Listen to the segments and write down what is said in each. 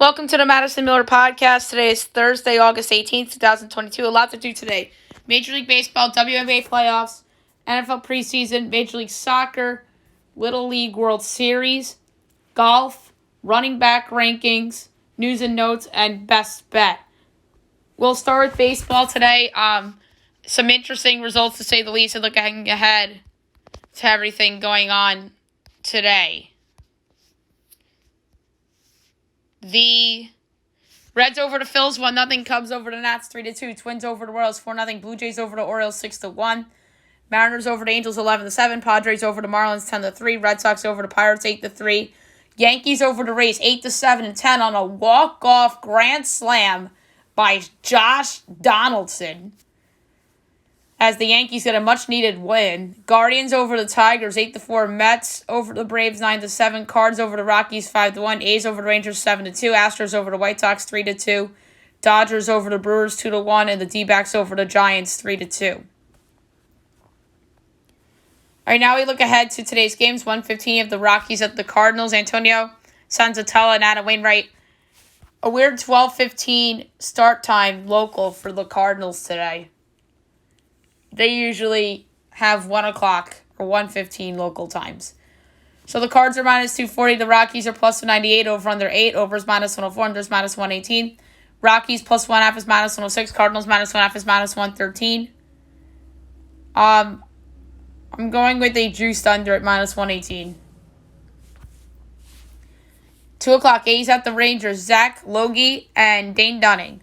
Welcome to the Madison Miller Podcast. Today is Thursday, August 18th, 2022. A lot to do today. Major League Baseball, Wnba Playoffs, NFL Preseason, Major League Soccer, Little League World Series, golf, running back rankings, news and notes, and best bet. We'll start with baseball today. Some interesting results to say the least, and looking ahead to everything going on today. The Reds over the Phils 1-0. Cubs over the Nats 3-2. Twins over the Royals 4-0. Blue Jays over the Orioles 6-1. Mariners over the Angels 11-7. Padres over the Marlins 10-3. Red Sox over the Pirates 8-3. Yankees over the Rays 8-7 and 10 on a walk-off grand slam by Josh Donaldson, as the Yankees get a much-needed win. Guardians over the Tigers, 8-4. Mets over the Braves, 9-7. Cards over the Rockies, 5-1. A's over the Rangers, 7-2. Astros over the White Sox, 3-2. Dodgers over the Brewers, 2-1. And the D-backs over the Giants, 3-2. All right, now we look ahead to today's games. 1:15 of the Rockies at the Cardinals. Antonio Senzatella and Adam Wainwright. A weird 12:15 start time local for the Cardinals today. They usually have 1 o'clock or 1:15 local times. So the Cards are minus 240. The Rockies are plus 198. Over under 8. Over is minus 104. Under is minus 118. Rockies plus 1/2 is minus 106. Cardinals minus 1/2 is minus 113. I'm going with a juiced under at minus 118. 2 o'clock, A's at the Rangers. Zach Logie and Dane Dunning.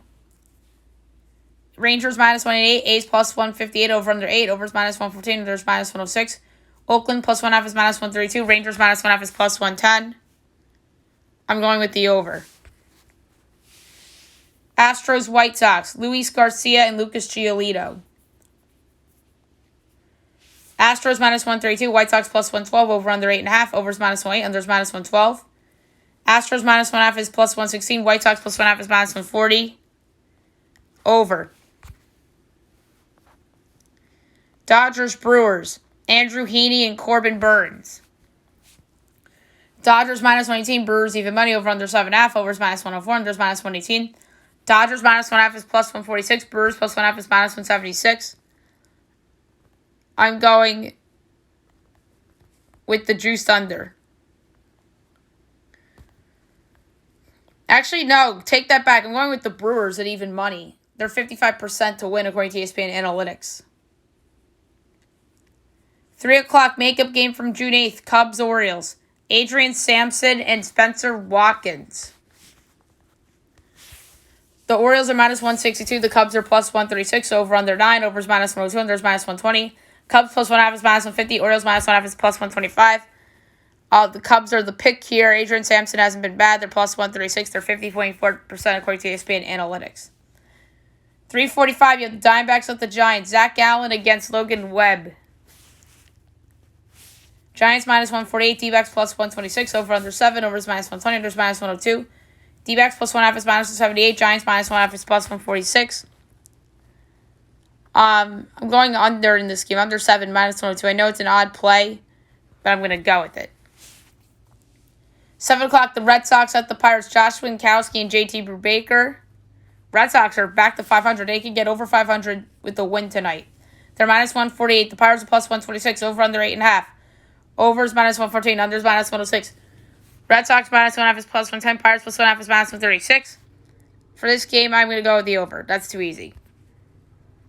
Rangers minus 188, A's plus 158, over under 8, over is minus 114, under is minus 106. Oakland plus 1/2 is minus 132, Rangers minus 1/2 is plus 110. I'm going with the over. Astros White Sox, Luis Garcia and Lucas Giolito. Astros minus 132, White Sox plus 112, over under 8.5, over is minus 108, under is minus 112. Astros minus 1/2 is plus 116, White Sox plus 1/2 is minus 140. Over. Dodgers Brewers, Andrew Heaney and Corbin Burns. Dodgers minus 118, Brewers even money, over under 7.5, over is minus 104, under is minus 118. Dodgers minus 1/2 is plus 146, Brewers plus 1/2 is minus 176. I'm going with the juiced under. Actually, no, take that back. I'm going with the Brewers at even money. They're 55% to win according to ESPN Analytics. 3 o'clock makeup game from June 8th, Cubs-Orioles. Adrian Sampson and Spencer Watkins. The Orioles are minus 162. The Cubs are plus 136. Over under 9. Over is minus 102. Under is minus 120. Cubs plus 1/2 is minus 150. Orioles minus 1/2 is plus 125. The Cubs are the pick here. Adrian Sampson hasn't been bad. They're plus 136. They're 50.4% according to ESPN Analytics. 3:45, you have the Diamondbacks with the Giants. Zach Allen against Logan Webb. Giants minus 148, D-backs plus 126, over under 7, over is minus 120, under is minus 102. D-backs plus 1/2 is minus 178, Giants minus 1/2 is plus 146. I'm going under in this game, under 7, minus 102. I know it's an odd play, but I'm going to go with it. 7 o'clock, the Red Sox at the Pirates. Josh Winkowski and JT Brubaker. Red Sox are back to 500. They can get over 500 with the win tonight. They're minus 148. The Pirates are plus 126. Over under 8.5. Over is minus 114. Under is minus 106. Red Sox minus 1/2 is plus 110. Pirates plus 1/2 is minus 136. For this game, I'm going to go with the over. That's too easy.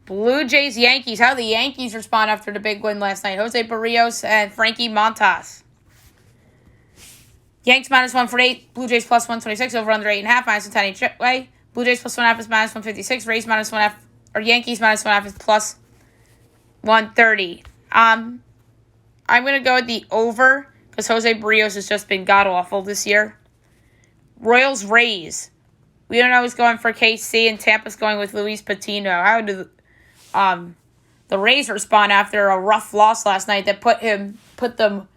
Blue Jays Yankees. How do the Yankees respond after the big win last night? Jose Barrios and Frankie Montas. Yanks minus 148. Blue Jays plus 126. Over under 8.5. Minus 110 each way. Blue Jays plus 1/2 is minus 156. Rays minus 1/2, or Yankees minus 1/2 is plus 130. I'm going to go with the over because Jose Barrios has just been god-awful this year. Royals Rays. We don't know who's going for KC, and Tampa's going with Luis Patino. How do the Rays respond after a rough loss last night that put them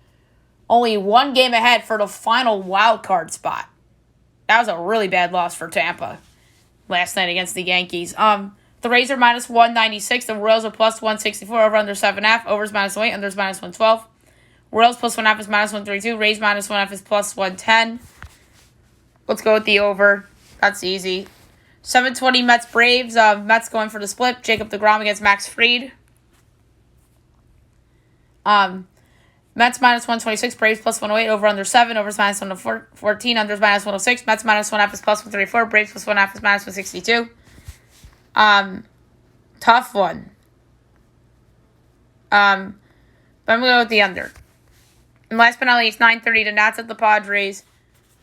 only one game ahead for the final wild card spot? That was a really bad loss for Tampa last night against the Yankees. The Rays are minus 196. The Royals are plus 164. Over under 7.5. Over is minus 108. Under is minus 112. Royals plus 1/2 is minus 132. Rays minus 1/2 is plus 110. Let's go with the over. That's easy. 7:20 Mets Braves. Mets going for the split. Jacob deGrom against Max Fried. Mets minus 126. Braves plus 108. Over under 7. Overs minus 114. Unders minus 106. Mets minus 1.5 is plus 134. Braves plus 1.5 is minus 162. Tough one. But I'm going to go with the under. And last but not least, 9:30, the Nats at the Padres.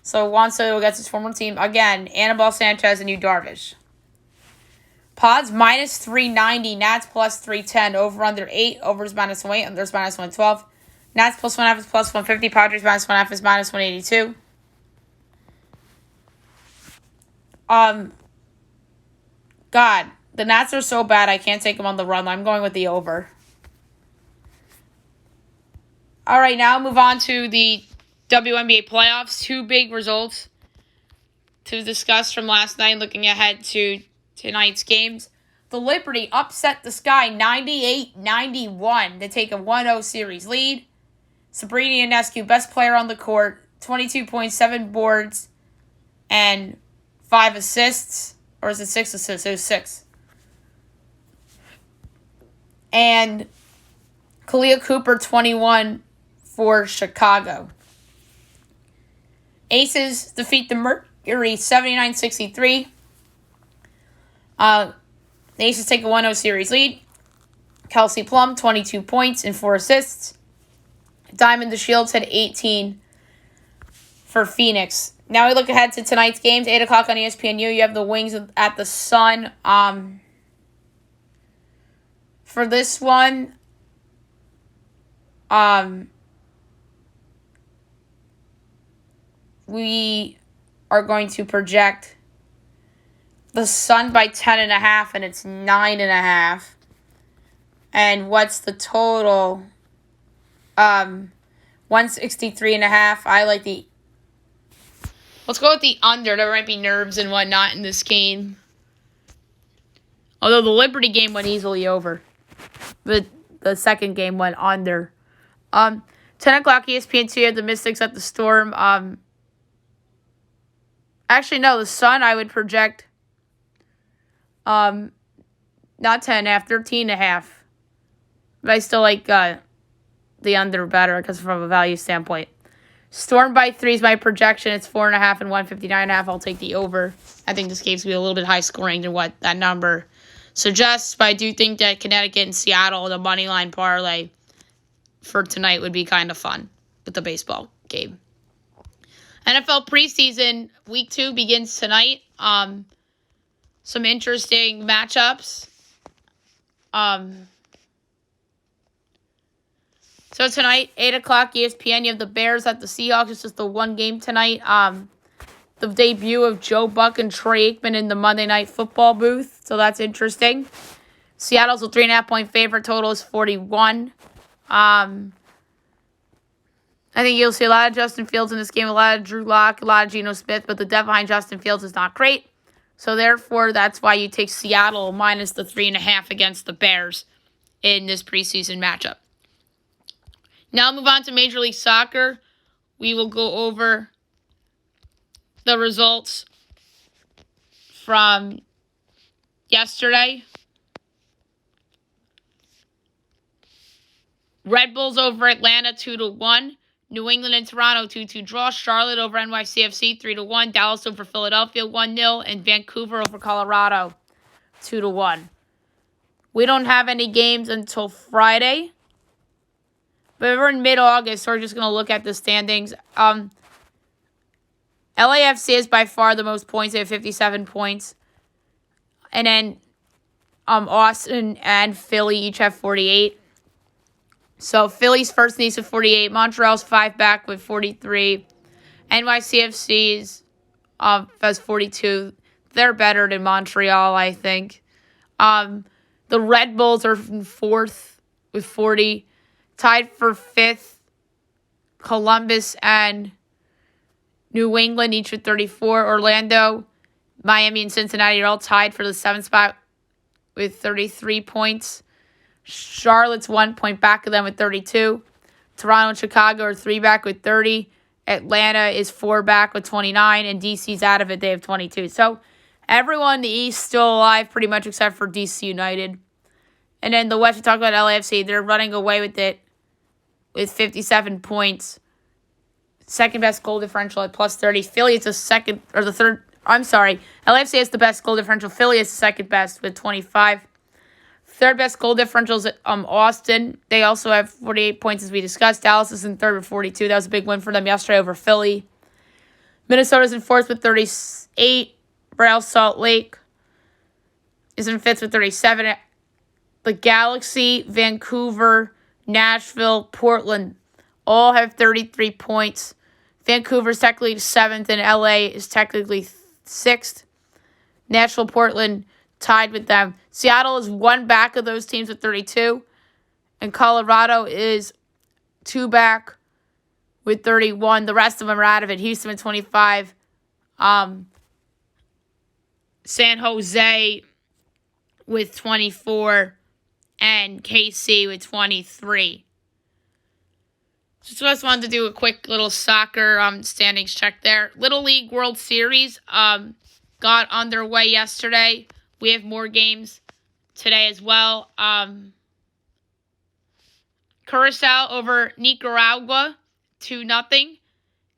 So Juan Soto gets his former team. Again, Anibal Sanchez and Yu Darvish. Pods minus 390. Nats plus 310. Over under 8. Overs minus 108. Unders minus 112. Nats plus 1.5 is plus 150. Padres minus 1.5 is minus 182. God, the Nats are so bad I can't take them on the run. I'm going with the over. All right, now move on to the WNBA Playoffs. 2 big results to discuss from last night, looking ahead to tonight's games. The Liberty upset the Sky 98-91 to take a 1-0 series lead. Sabrina Ionescu, best player on the court, 22.7 boards and 5 assists. Or is it 6 assists? It was 6. And Kalia Cooper, 21 for Chicago. Aces defeat the Mercury 79-63. The Aces take a 1-0 series lead. Kelsey Plum, 22 points and 4 assists. Diamond the Shields had 18 for Phoenix. Now we look ahead to tonight's games. 8 o'clock on ESPNU. You have the Wings at the Sun. For this one, we are going to project the Sun by 10.5, and it's 9.5. And what's the total? 163.5. I like the. Let's go with the under. There might be nerves and whatnot in this game. Although the Liberty game went easily over. But the second game went under. 10 o'clock ESPN2, you have the Mystics at the Storm. Actually, no, the Sun I would project not 10.5, 13.5. But I still like the under better because from a value standpoint. Storm by 3 is my projection. It's 4.5 and 159.5. I'll take the over. I think this game's going to be a little bit high scoring than what that number suggests. But I do think that Connecticut and Seattle, the money line parlay for tonight would be kind of fun with the baseball game. NFL preseason week 2 begins tonight. Some interesting matchups. So tonight, 8 o'clock ESPN, you have the Bears at the Seahawks. It's just the one game tonight. The debut of Joe Buck and Troy Aikman in the Monday Night Football booth. So that's interesting. Seattle's a 3.5-point favorite. Total is 41. I think you'll see a lot of Justin Fields in this game, a lot of Drew Lock, a lot of Geno Smith, but the depth behind Justin Fields is not great. So therefore, that's why you take Seattle minus the 3.5 against the Bears in this preseason matchup. Now move on to Major League Soccer. We will go over the results from yesterday. Red Bulls over Atlanta 2-1. New England and Toronto 2-2 draw. Charlotte over NYCFC 3-1. Dallas over Philadelphia 1-0. And Vancouver over Colorado 2-1. We don't have any games until Friday. But we're in mid-August, so we're just going to look at the standings. LAFC is by far the most points. They have 57 points. And then Austin and Philly each have 48. So Philly's first needs 48. Montreal's 5 back with 43. NYCFC's has 42. They're better than Montreal, I think. The Red Bulls are in 4th with 40. Tied for 5th, Columbus and New England, each with 34. Orlando, Miami, and Cincinnati are all tied for the 7th spot with 33 points. Charlotte's 1 point back of them with 32. Toronto and Chicago are 3 back with 30. Atlanta is 4 back with 29, and DC's out of it. They have 22. So everyone in the East still alive pretty much except for DC United. And then the West, we talked about LAFC. They're running away with it with 57 points. Second best goal differential at plus 30. Philly is the second, or the third. I'm sorry. LAFC is the best goal differential. Philly is the second best with 25. Third best goal differentials at Austin. They also have 48 points as we discussed. Dallas is in third with 42. That was a big win for them yesterday over Philly. Minnesota's in fourth with 38. Real Salt Lake is in fifth with 37. The Galaxy, Vancouver, Nashville, Portland all have 33 points. Vancouver's technically seventh, and LA is technically sixth. Nashville, Portland tied with them. Seattle is 1 back of those teams with 32. And Colorado is 2 back with 31. The rest of them are out of it. Houston with 25. San Jose with 24. And KC with 23. Just wanted to do a quick little soccer standings check there. Little League World Series got underway yesterday. We have more games today as well. Curacao over Nicaragua, 2-0.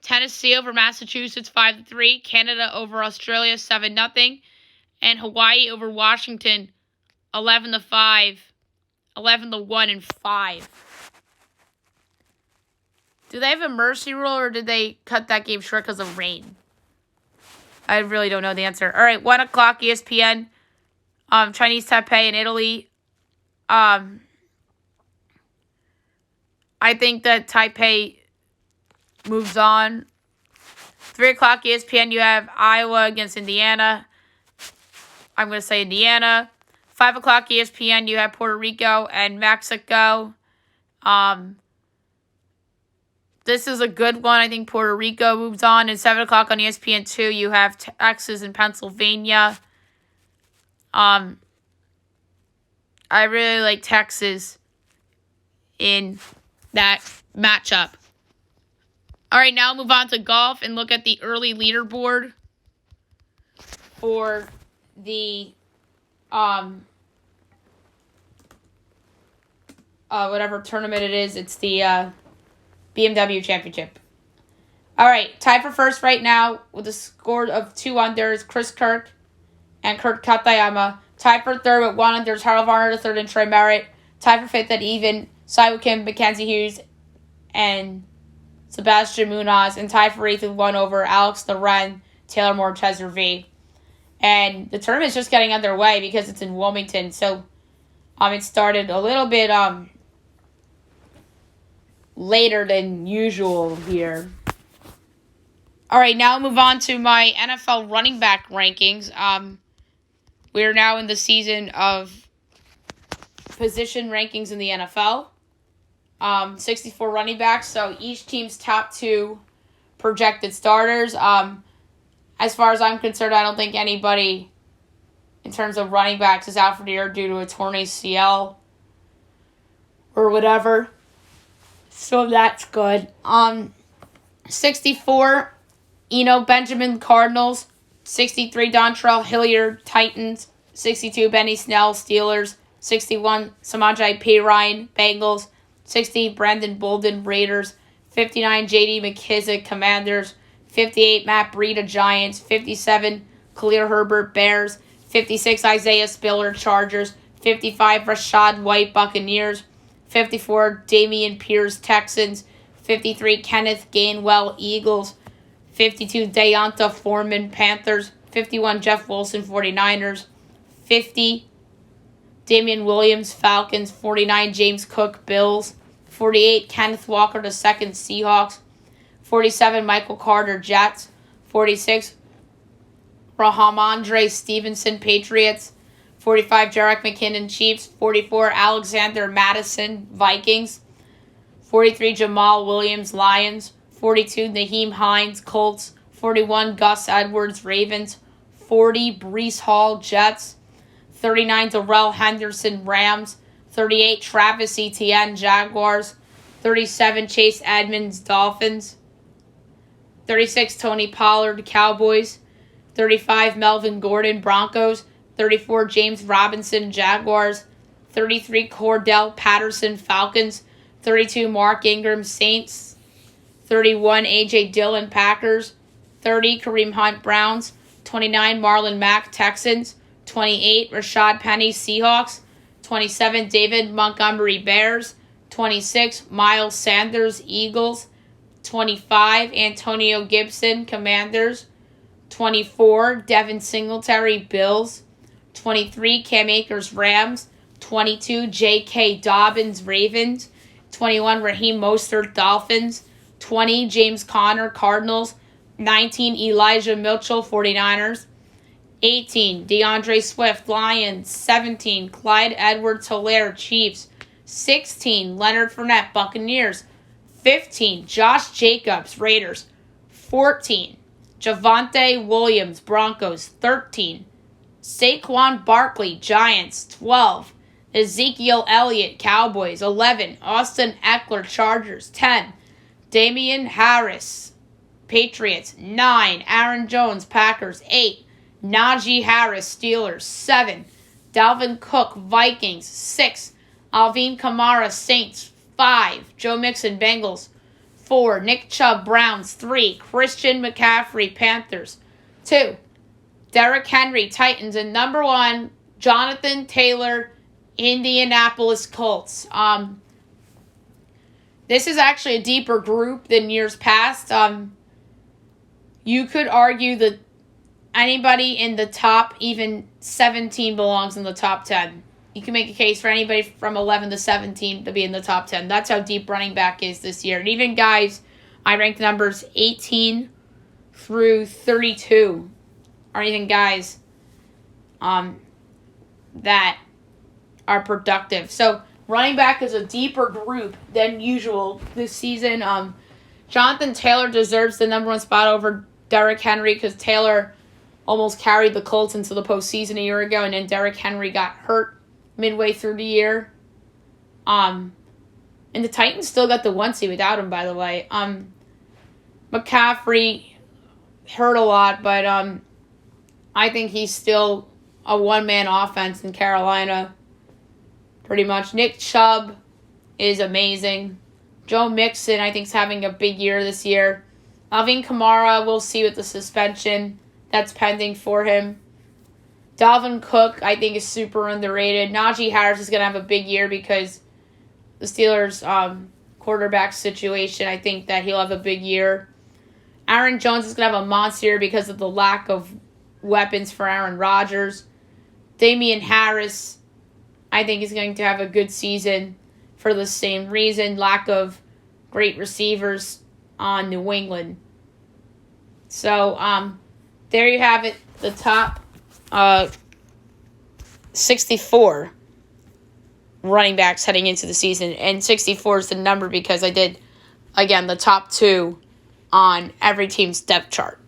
Tennessee over Massachusetts, 5-3. Canada over Australia, 7-0. And Hawaii over Washington, 11-5. 11-1 and 5. Do they have a mercy rule, or did they cut that game short because of rain? I really don't know the answer. All right, 1 o'clock ESPN. Chinese Taipei in Italy. I think that Taipei moves on. 3 o'clock ESPN, you have Iowa against Indiana. I'm going to say Indiana. 5 o'clock ESPN, you have Puerto Rico and Mexico. This is a good one. I think Puerto Rico moves on. And 7 o'clock on ESPN2, you have Texas and Pennsylvania. I really like Texas in that matchup. All right, now move on to golf and look at the early leaderboard for the whatever tournament it is. It's the BMW Championship. All right, tied for first right now with a score of 2 unders, Chris Kirk and Kurt Katayama. Tied for third with 1 under, Harold Varner III and Trey Merritt. Tied for fifth at even, Siwoo Kim, Mackenzie Hughes, and Sebastian Munoz. And tied for eighth with 1 over, Alex Loren, Taylor Moore, Chesner V. And the tournament's just getting underway because it's in Wilmington. So it started a little bit later than usual here. All right, now move on to my NFL running back rankings. We are now in the season of position rankings in the NFL. 64 running backs, so each team's top 2 projected starters. As far as I'm concerned, I don't think anybody in terms of running backs is out for the year due to a torn ACL or whatever. So that's good. 64, Benjamin, Cardinals. 63, Dontrell Hilliard, Titans. 62, Benny Snell, Steelers. 61, Samaje Perine, Bengals. 60, Brandon Bolden, Raiders. 59, J.D. McKissick, Commanders. 58, Matt Breida, Giants. 57, Khalil Herbert, Bears. 56, Isaiah Spiller, Chargers. 55, Rashad White, Buccaneers. 54, Damian Pierce, Texans. 53, Kenneth Gainwell, Eagles. 52, Deonta Foreman, Panthers. 51, Jeff Wilson, 49ers. 50, Damian Williams, Falcons. 49, James Cook, Bills. 48, Kenneth Walker II, Seahawks. 47, Michael Carter, Jets. 46, Rahamondre Stevenson, Patriots. 45, Jerick McKinnon, Chiefs. 44, Alexander Madison, Vikings. 43, Jamal Williams, Lions. 42, Naheem Hines, Colts. 41, Gus Edwards, Ravens. 40, Breece Hall, Jets. 39, Darrell Henderson, Rams. 38, Travis Etienne, Jaguars. 37, Chase Edmonds, Dolphins. 36, Tony Pollard, Cowboys. 35, Melvin Gordon, Broncos. 34, James Robinson, Jaguars. 33, Cordell Patterson, Falcons. 32, Mark Ingram, Saints. 31, A.J. Dillon, Packers. 30, Kareem Hunt, Browns. 29, Marlon Mack, Texans. 28, Rashad Penny, Seahawks. 27, David Montgomery, Bears. 26, Miles Sanders, Eagles. 25, Antonio Gibson, Commanders. 24, Devin Singletary, Bills. 23, Cam Akers, Rams. 22, J.K. Dobbins, Ravens. 21, Raheem Mostert, Dolphins. 20, James Conner, Cardinals. 19, Elijah Mitchell, 49ers. 18, DeAndre Swift, Lions. 17, Clyde Edwards-Helaire, Chiefs. 16, Leonard Fournette, Buccaneers. 15, Josh Jacobs, Raiders. 14, Javonte Williams, Broncos. 13, Saquon Barkley, Giants. 12, Ezekiel Elliott, Cowboys. 11, Austin Eckler, Chargers. 10, Damian Harris, Patriots. 9, Aaron Jones, Packers. 8, Najee Harris, Steelers. 7, Dalvin Cook, Vikings. 6, Alvin Kamara, Saints. 5, Joe Mixon, Bengals. 4, Nick Chubb, Browns. 3, Christian McCaffrey, Panthers. 2, Derrick Henry, Titans. And number 1, Jonathan Taylor, Indianapolis Colts. This is actually a deeper group than years past. You could argue that anybody in the top, even 17, belongs in the top 10. You can make a case for anybody from 11 to 17 to be in the top 10. That's how deep running back is this year. And even guys, I ranked numbers 18 through 32, or even guys that are productive. So running back is a deeper group than usual this season. Jonathan Taylor deserves the number 1 spot over Derrick Henry because Taylor almost carried the Colts into the postseason a year ago, and then Derrick Henry got hurt midway through the year. And the Titans still got the 1 seed without him, by the way. McCaffrey hurt a lot, but I think he's still a one-man offense in Carolina, pretty much. Nick Chubb is amazing. Joe Mixon, I think, is having a big year this year. Alvin Kamara, we'll see with the suspension that's pending for him. Dalvin Cook, I think, is super underrated. Najee Harris is going to have a big year because the Steelers' quarterback situation, I think that he'll have a big year. Aaron Jones is going to have a monster year because of the lack of weapons for Aaron Rodgers. Damian Harris, I think, is going to have a good season for the same reason. Lack of great receivers on New England. So, there you have it. The top 64 running backs heading into the season. And 64 is the number because I did, again, the top 2 on every team's depth chart.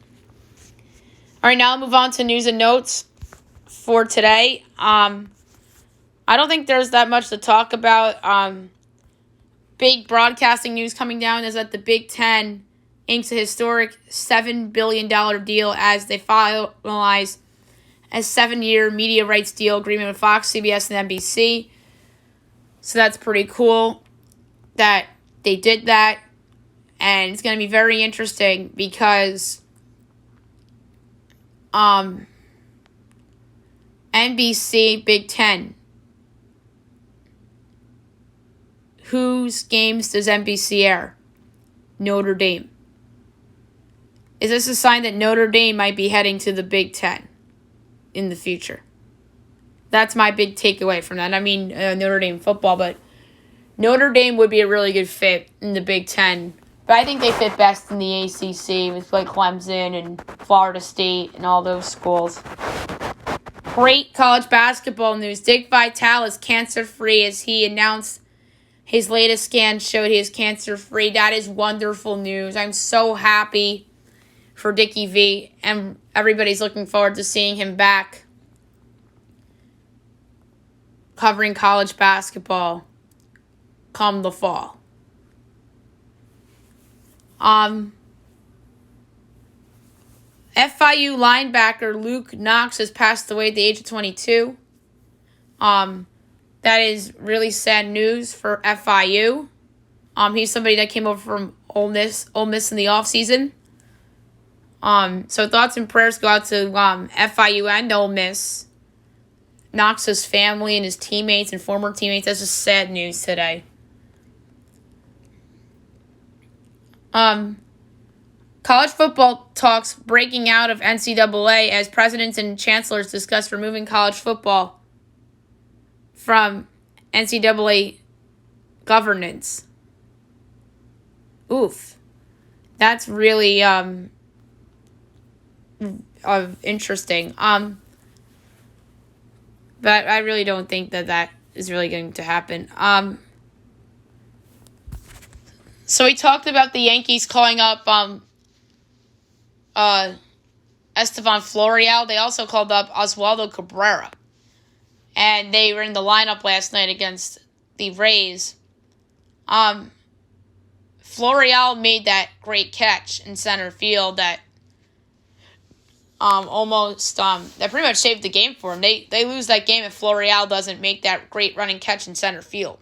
All right, now I'll move on to news and notes for today. I don't think there's that much to talk about. Big broadcasting news coming down is that the Big Ten inks a historic $7 billion deal as they finalize a 7-year media rights deal agreement with Fox, CBS, and NBC. So that's pretty cool that they did that. And it's going to be very interesting because NBC, Big Ten. Whose games does NBC air? Notre Dame. Is this a sign that Notre Dame might be heading to the Big Ten in the future? That's my big takeaway from that. I mean, Notre Dame football, but Notre Dame would be a really good fit in the Big Ten. But I think they fit best in the ACC with like Clemson and Florida State and all those schools. Great college basketball news. Dick Vitale is cancer-free as he announced his latest scan showed he is cancer-free. That is wonderful news. I'm so happy for Dickie V, and everybody's looking forward to seeing him back covering college basketball come the fall. FIU linebacker Luke Knox has passed away at the age of 22. That is really sad news for FIU. He's somebody that came over from Ole Miss in the offseason. So thoughts and prayers go out to FIU and Ole Miss. Knox's family and his teammates and former teammates. That's just sad news today. College football talks breaking out of NCAA as presidents and chancellors discuss removing college football from NCAA governance. Oof. That's really interesting. But I really don't think that is really going to happen. So we talked about the Yankees calling up Estevan Florial. They also called up Oswaldo Cabrera. And they were in the lineup last night against the Rays. Florial made that great catch in center field that that pretty much saved the game for him. They lose that game if Florial doesn't make that great running catch in center field.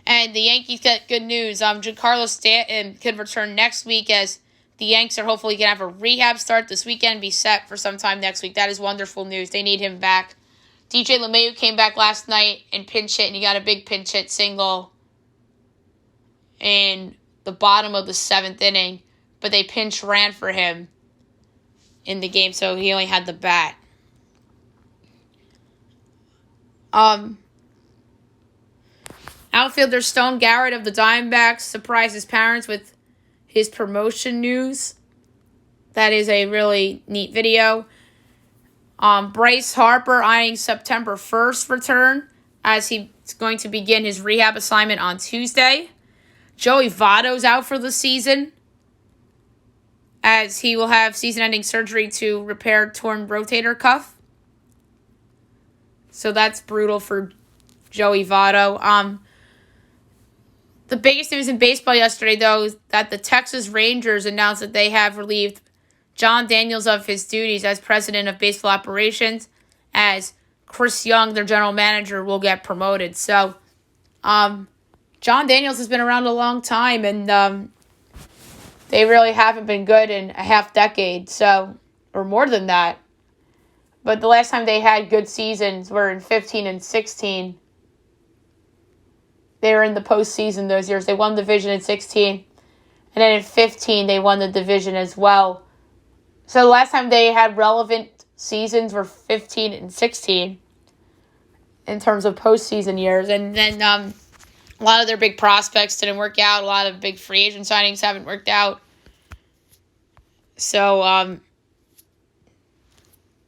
And the Yankees get good news. Giancarlo Stanton could return next week as the Yanks are hopefully going to have a rehab start this weekend, be set for sometime next week. That is wonderful news. They need him back. DJ LeMahieu came back last night and pinch hit, and he got a big pinch hit single in the bottom of the 7th inning. But they pinch ran for him in the game, so he only had the bat. Outfielder Stone Garrett of the Diamondbacks surprised his parents with his promotion news. That is a really neat video. Bryce Harper eyeing September 1st return as he's going to begin his rehab assignment on Tuesday. Joey Votto's out for the season as he will have season-ending surgery to repair torn rotator cuff. So that's brutal for Joey Votto. The biggest news in baseball yesterday, though, is that the Texas Rangers announced that they have relieved John Daniels of his duties as president of baseball operations, as Chris Young, their general manager, will get promoted. So, John Daniels has been around a long time, and they really haven't been good in a half decade, so, or more than that. But the last time they had good seasons were in 15 and 16. They were in the postseason those years. They won the division in 16. And then in 15, they won the division as well. So the last time they had relevant seasons were 15 and 16 in terms of postseason years. And then a lot of their big prospects didn't work out. A lot of big free agent signings haven't worked out. So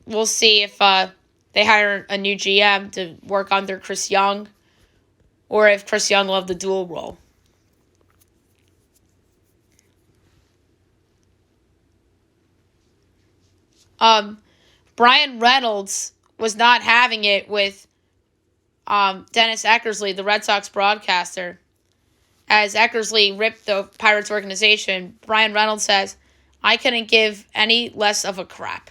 we'll see if they hire a new GM to work under Chris Young, or if Chris Young will have the dual role. Brian Reynolds was not having it with Dennis Eckersley, the Red Sox broadcaster. As Eckersley ripped the Pirates organization, Brian Reynolds says, "I couldn't give any less of a crap."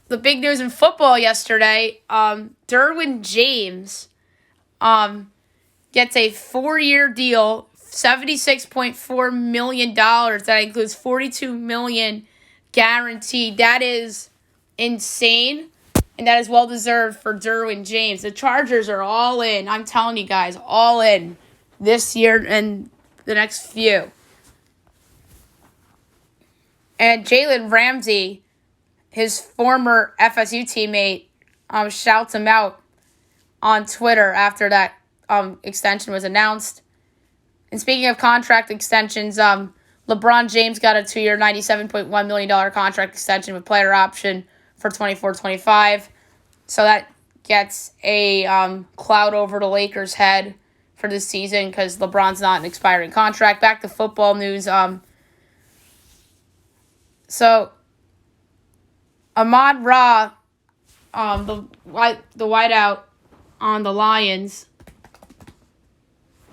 The big news in football yesterday, Derwin James gets a 4-year deal, $76.4 million. That includes $42 million guaranteed. That is insane, and that is well-deserved for Derwin James. The Chargers are all in. I'm telling you guys, all in this year and the next few. And Jalen Ramsey, his former FSU teammate, shouts him out on Twitter after that extension was announced. And speaking of contract extensions, LeBron James got a 2-year, $97.1 million contract extension with player option for 24-25. So that gets a cloud over the Lakers' head for this season because LeBron's not an expiring contract. Back to football news. So Ahmad Ra, the wideout on the Lions.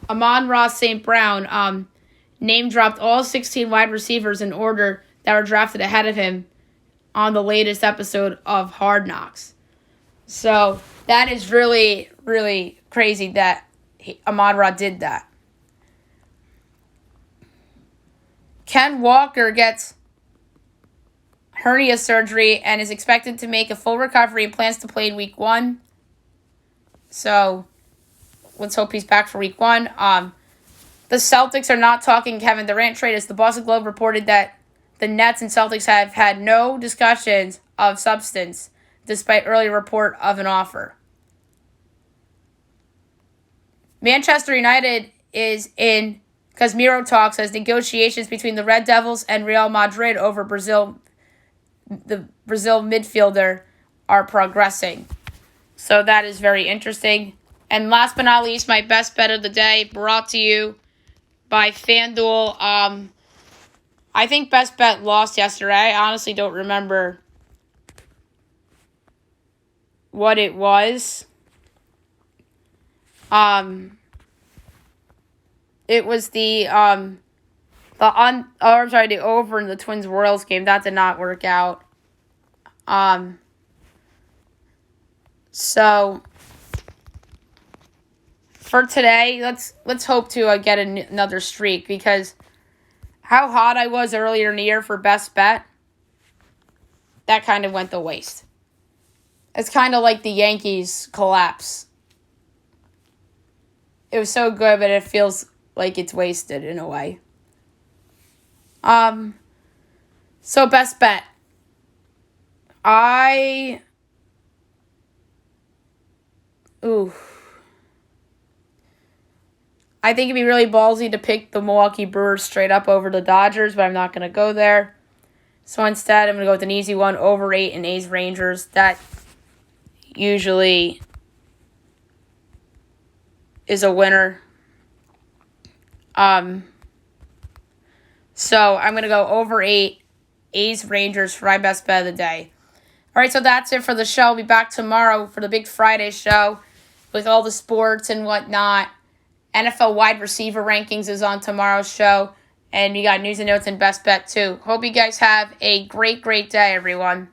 Amon-Ra St. Brown name-dropped all 16 wide receivers in order that were drafted ahead of him on the latest episode of Hard Knocks. So that is really, really crazy that Amon-Ra did that. Ken Walker gets hernia surgery and is expected to make a full recovery and plans to play in Week 1. So let's hope he's back for Week 1. The Celtics are not talking Kevin Durant trade, as the Boston Globe reported that the Nets and Celtics have had no discussions of substance, despite earlier report of an offer. Manchester United is in Casemiro talks as negotiations between the Red Devils and Real Madrid over the Brazil midfielder are progressing. So that is very interesting. And last but not least, my best bet of the day, brought to you by FanDuel. I think best bet lost yesterday. I honestly don't remember what it was. It was the over in the Twins Royals game. That did not work out. So for today, let's hope to get another streak, because how hot I was earlier in the year for best bet, that kind of went to waste. It's kind of like the Yankees collapse. It was so good, but it feels like it's wasted in a way. So best bet. I think it'd be really ballsy to pick the Milwaukee Brewers straight up over the Dodgers, but I'm not going to go there. So instead, I'm going to go with an easy one, over 8 in A's Rangers. That usually is a winner. So I'm going to go over 8 A's Rangers for my best bet of the day. All right, so that's it for the show. I'll be back tomorrow for the big Friday show with all the sports and whatnot. NFL wide receiver rankings is on tomorrow's show. And you got news and notes and best bet too. Hope you guys have a great, great day, everyone.